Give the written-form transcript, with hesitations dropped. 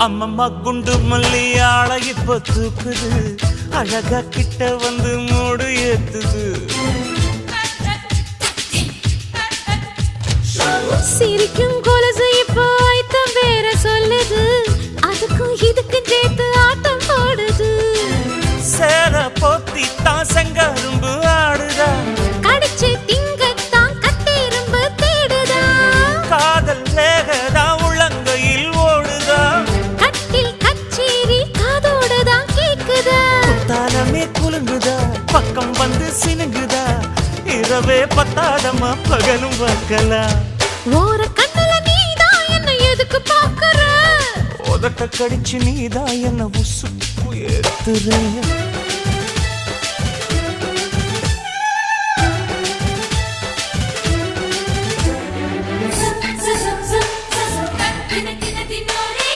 அம்மம்மா குண்டு மல்லி ஆளை இப்ப தூக்குது, அழகா கிட்ட வந்து மூடு ஏத்துது. சிரிக்கும் கொலுசு இப்போ ஐத்தம் வேற சொல்லுது, அதுக்கும் இதுக்கும் சேர்த்து ஆட்டம் போடுது. சேர போத்தி தான் செங்கரும்பு ஆடுதா, கடிச்சு திங்கத்தான் கட்டெரும்பு தேடுதா. காதல் வேகதா உள்ளங்கையில் ஓடுதா, கட்டில் கச்சேரி காதோடுதான் கேக்குதா. தாளமே குலுங்குதா, பக்கம் வந்து சினுங்குதா, இரவே பத்தாதமா பகலும் பார்க்கலாம். ஓர கண்ணுல நீதான் என்ன எதுக்கு பாக்குற, உதட்ட கடிச்சு நீதான் என்ன உசுப்பு ஏத்துற.